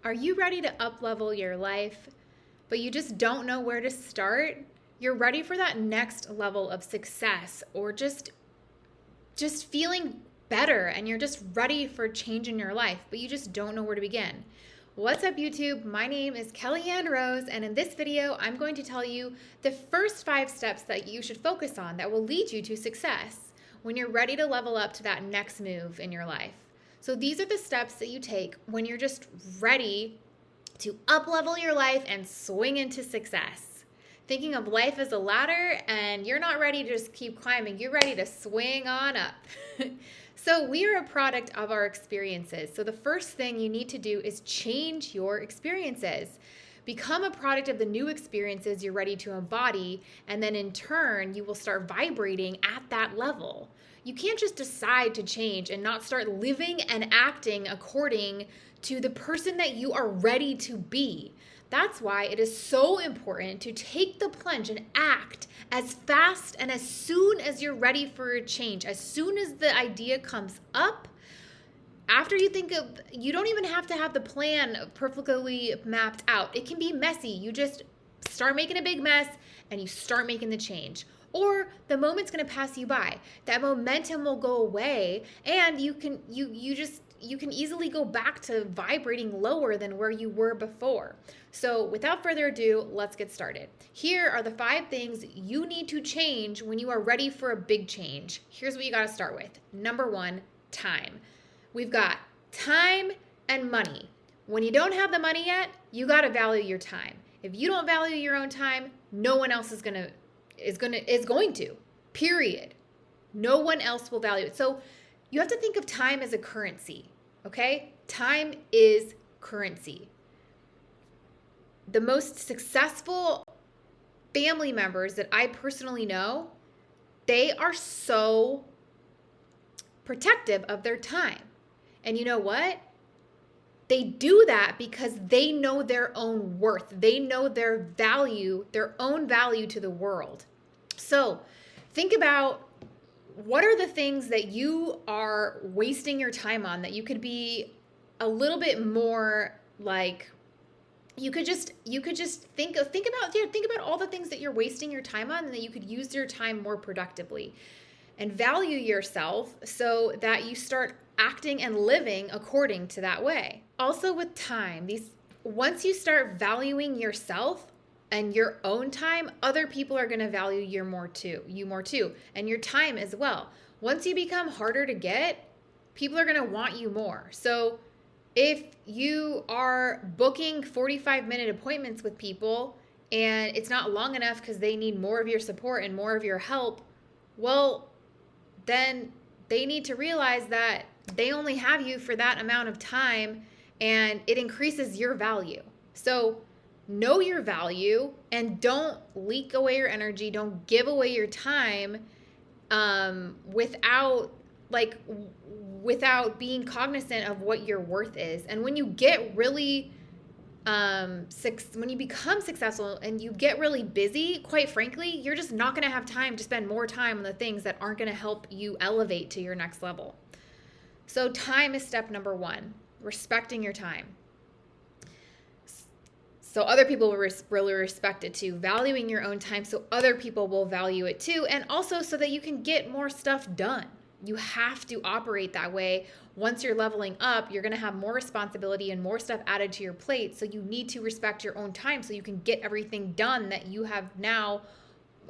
Are you ready to up-level your life, but you just don't know where to start? You're ready for that next level of success or just feeling better, and you're just ready for change in your life, but you just don't know where to begin. What's up, YouTube? My name is Kellyanne Rose, and in this video, I'm going to tell you the first 5 steps that you should focus on that will lead you to success when you're ready to level up to that next move in your life. So these are the steps that you take when you're just ready to up-level your life and swing into success. Thinking of life as a ladder, and you're not ready to just keep climbing, you're ready to swing on up. So we are a product of our experiences. So the first thing you need to do is change your experiences. Become a product of the new experiences you're ready to embody, and then in turn, you will start vibrating at that level. You can't just decide to change and not start living and acting according to the person that you are ready to be. That's why it is so important to take the plunge and act as fast and as soon as you're ready for a change. As soon as the idea comes up, after you think of, you don't even have to have the plan perfectly mapped out. It can be messy. You just start making a big mess and you start making the change. Or the moment's going to pass you by. That momentum will go away, and you can easily go back to vibrating lower than where you were before. So without further ado, let's get started. Here are the 5 things you need to change when you are ready for a big change. Here's what you got to start with. Number 1, time. We've got time and money. When you don't have the money yet, you got to value your time. If you don't value your own time, no one else is going to, period. No one else will value it. So you have to think of time as a currency, okay? Time is currency. The most successful family members that I personally know, they are so protective of their time. And you know what? They do that because they know their own worth. They know their value, their own value to the world. So think about, what are the things that you are wasting your time on that you could be a little bit more like, you could just think about all the things that you're wasting your time on and that you could use your time more productively, and value yourself so that you start acting and living according to that way. Also with time, once you start valuing yourself and your own time, other people are going to value you more too, and your time as well. Once you become harder to get, people are going to want you more. So if you are booking 45-minute appointments with people and it's not long enough because they need more of your support and more of your help, well, then they need to realize that they only have you for that amount of time, and it increases your value. So know your value and don't leak away your energy. Don't give away your time without being cognizant of what your worth is. And when you get really when you become successful and you get really busy, quite frankly, you're just not going to have time to spend more time on the things that aren't going to help you elevate to your next level. So time is step number 1, respecting your time. So other people will really respect it too. Valuing your own time so other people will value it too, and also so that you can get more stuff done. You have to operate that way. Once you're leveling up, you're going to have more responsibility and more stuff added to your plate. So you need to respect your own time so you can get everything done that you have now,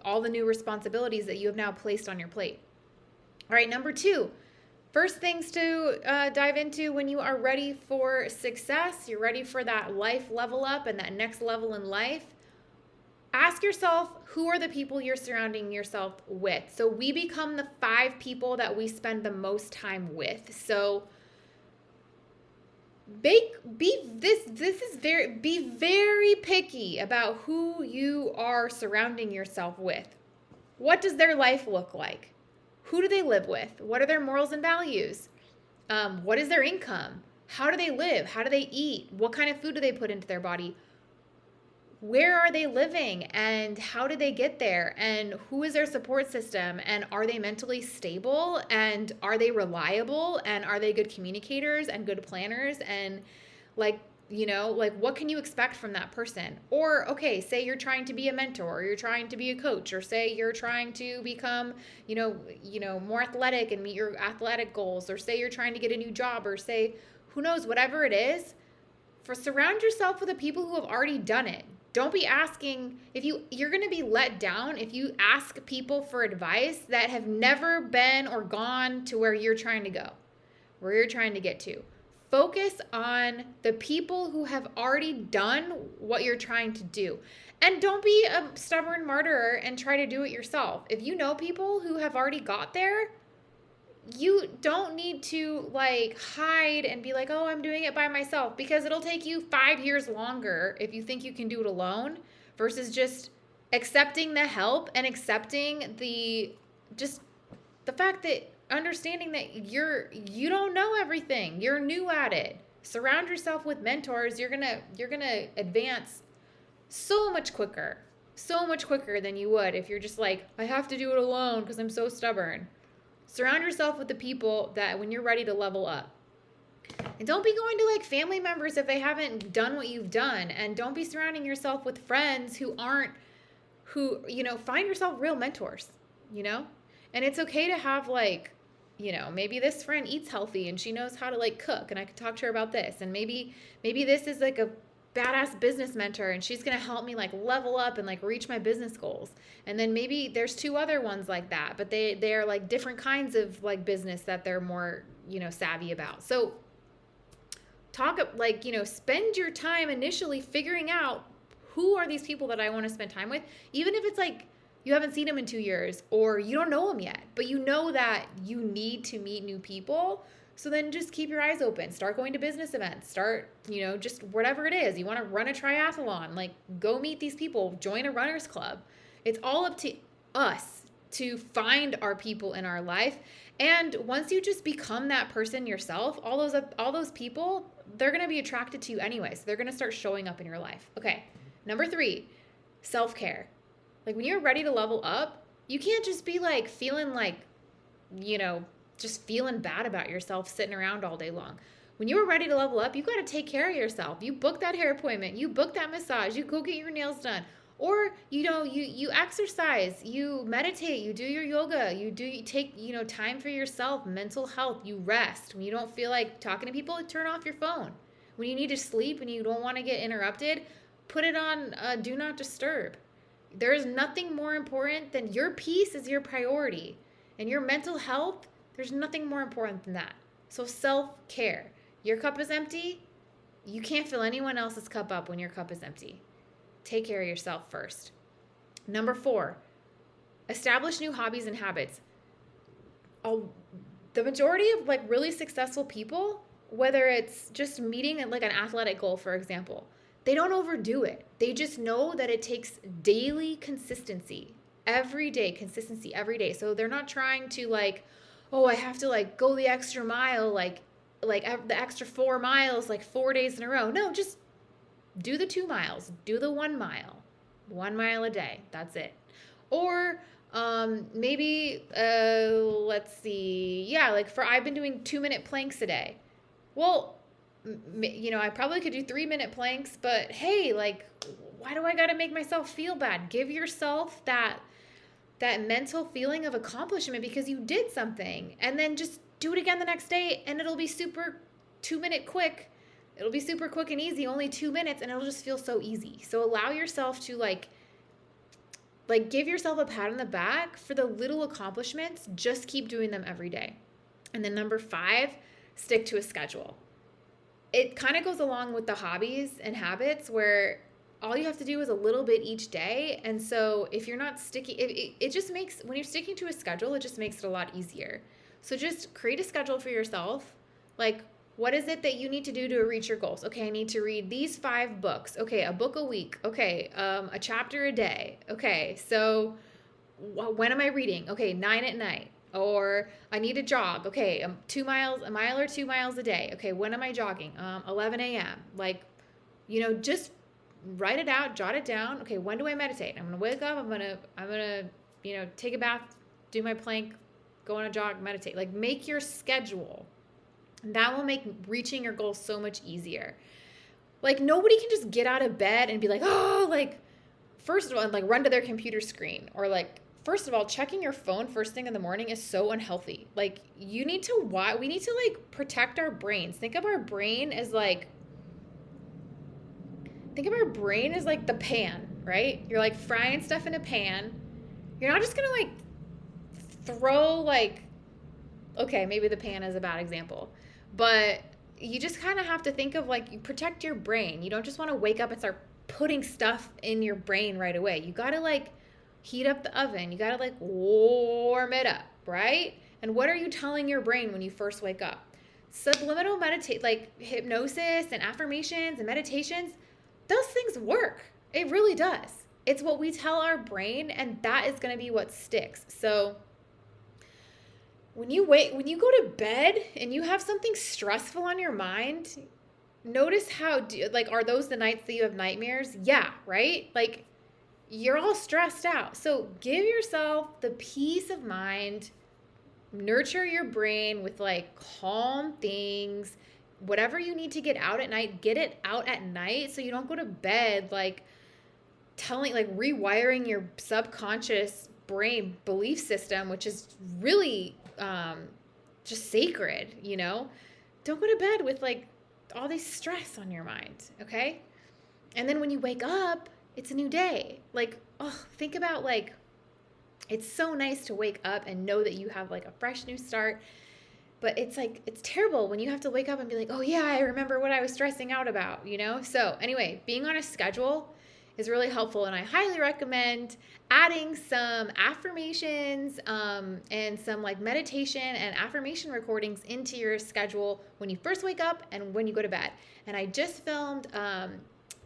all the new responsibilities that you have now placed on your plate. All right, number 2, first things to dive into when you are ready for success, you're ready for that life level up and that next level in life. Ask yourself, who are the people you're surrounding yourself with? So we become the 5 people that we spend the most time with. So be very picky about who you are surrounding yourself with. What does their life look like? Who do they live with? What are their morals and values? What is their income? How do they live? How do they eat? What kind of food do they put into their body? Where are they living and how did they get there? And who is their support system? And are they mentally stable? And are they reliable? And are they good communicators and good planners? And like like what can you expect from that person? Or, okay, say you're trying to be a mentor, or you're trying to be a coach, or say you're trying to become, more athletic and meet your athletic goals, or say you're trying to get a new job, or say, who knows, whatever it is, surround yourself with the people who have already done it. Don't be asking, you're going to be let down if you ask people for advice that have never been or gone to where you're trying to go, where you're trying to get to. Focus on the people who have already done what you're trying to do. And don't be a stubborn martyr and try to do it yourself. If you know people who have already got there, you don't need to hide and be like, oh, I'm doing it by myself, because it'll take you 5 years longer if you think you can do it alone versus just accepting the help and accepting the fact that understanding that you don't know everything. You're new at it. Surround yourself with mentors. You're going to advance so much quicker than you would if you're just like, I have to do it alone because I'm so stubborn. Surround yourself with the people that when you're ready to level up. And don't be going to family members if they haven't done what you've done. And don't be surrounding yourself with friends who find yourself real mentors, And it's okay to have maybe this friend eats healthy and she knows how to cook and I could talk to her about this. And maybe this is a badass business mentor and she's going to help me level up and reach my business goals. And then maybe there's 2 other ones like that, but they're different kinds of business that they're more, savvy about. So spend your time initially figuring out who are these people that I want to spend time with, even if it's you haven't seen them in 2 years or you don't know them yet, but you know that you need to meet new people. So then just keep your eyes open. Start going to business events. Start, just whatever it is. You want to run a triathlon, go meet these people. Join a runner's club. It's all up to us to find our people in our life. And once you just become that person yourself, all those people, they're going to be attracted to you anyway. So they're going to start showing up in your life. Okay. Number 3, self-care. When you're ready to level up, you can't just be feeling just feeling bad about yourself sitting around all day long. When you're ready to level up, you've got to take care of yourself. You book that hair appointment, you book that massage, you go get your nails done. Or, you exercise, you meditate, you do your yoga, you take, time for yourself, mental health, you rest. When you don't feel like talking to people, turn off your phone. When you need to sleep and you don't want to get interrupted, put it on do not disturb. There is nothing more important than your peace is your priority. And your mental health, there's nothing more important than that. So self-care. Your cup is empty. You can't fill anyone else's cup up when your cup is empty. Take care of yourself first. Number 4, establish new hobbies and habits. The majority of really successful people, whether it's just meeting an athletic goal, for example, they don't overdo it. They just know that it takes daily consistency. Everyday consistency every day. So they're not trying to oh, I have to go the extra mile, the extra 4 miles, 4 days in a row. No, just do the 2 miles, do the 1 mile, 1 mile a day. That's it. Or maybe, let's see. Yeah. I've been doing 2-minute planks a day. Well, I probably could do 3-minute planks, but hey, why do I got to make myself feel bad? Give yourself that mental feeling of accomplishment because you did something, and then just do it again the next day and it'll be super 2-minute quick. It'll be super quick and easy, only 2 minutes, and it'll just feel so easy. So allow yourself to give yourself a pat on the back for the little accomplishments. Just keep doing them every day. And then number 5, stick to a schedule. It kind of goes along with the hobbies and habits where all you have to do is a little bit each day. And so if you're not sticking, it just makes, when you're sticking to a schedule, it just makes it a lot easier. So just create a schedule for yourself. What is it that you need to do to reach your goals? Okay, I need to read these 5 books. Okay, a book a week. Okay, a chapter a day. Okay, so when am I reading? Okay, 9 at night. Or I need to jog. Okay, 2 miles, a mile or 2 miles a day. Okay, when am I jogging? 11 a.m. Just write it out, jot it down. Okay, when do I meditate? I'm gonna wake up. I'm gonna take a bath, do my plank, go on a jog, meditate. Make your schedule. That will make reaching your goals so much easier. Like, nobody can just get out of bed and be like, oh, like, first of all, like, run to their computer screen. Or, like, first of all, checking your phone first thing in the morning is so unhealthy. Like, we need to, like, protect our brains. Think of our brain as, like, the pan, right? You're, like, frying stuff in a pan. You're not just going to, like, throw, like, okay, maybe the pan is a bad example, but you just kind of have to think of, like, you protect your brain. You don't just want to wake up and start putting stuff in your brain right away. You got to, like, heat up the oven. You got to, like, warm it up, right? And what are you telling your brain when you first wake up? Subliminal like hypnosis and affirmations and meditations, those things work. It really does. It's what we tell our brain, and that is going to be what sticks. So when you go to bed and you have something stressful on your mind, notice how, like, are those the nights that you have nightmares? Yeah, right? Like, you're all stressed out. So give yourself the peace of mind, nurture your brain with, like, calm things. Whatever you need to get out at night, get it out at night so you don't go to bed, like, rewiring your subconscious brain belief system, which is really just sacred, you know? Don't go to bed with, like, all this stress on your mind, okay? And then when you wake up, it's a new day. Like, oh, think about, like, it's so nice to wake up and know that you have, like, a fresh new start. But it's, like, it's terrible when you have to wake up and be like, oh yeah, I remember what I was stressing out about, you know? So anyway, being on a schedule is really helpful, and I highly recommend adding some affirmations and some, like, meditation and affirmation recordings into your schedule when you first wake up and when you go to bed. And I just filmed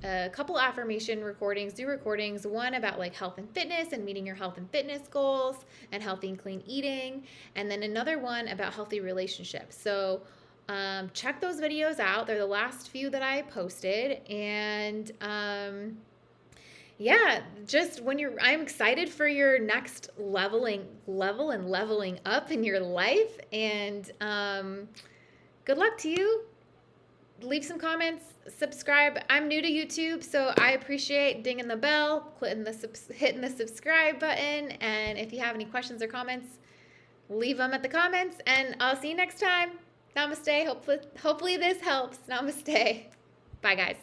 a couple affirmation recordings, one about, like, health and fitness and meeting your health and fitness goals and healthy and clean eating, and then another one about healthy relationships. So check those videos out. They're the last few that I posted. And yeah, just I'm excited for your next level and leveling up in your life. And good luck to you. Leave some comments, subscribe. I'm new to YouTube, so I appreciate dinging the bell, hitting the subscribe button. And if you have any questions or comments, leave them at the comments. And I'll see you next time. Namaste. Hopefully this helps. Namaste. Bye, guys.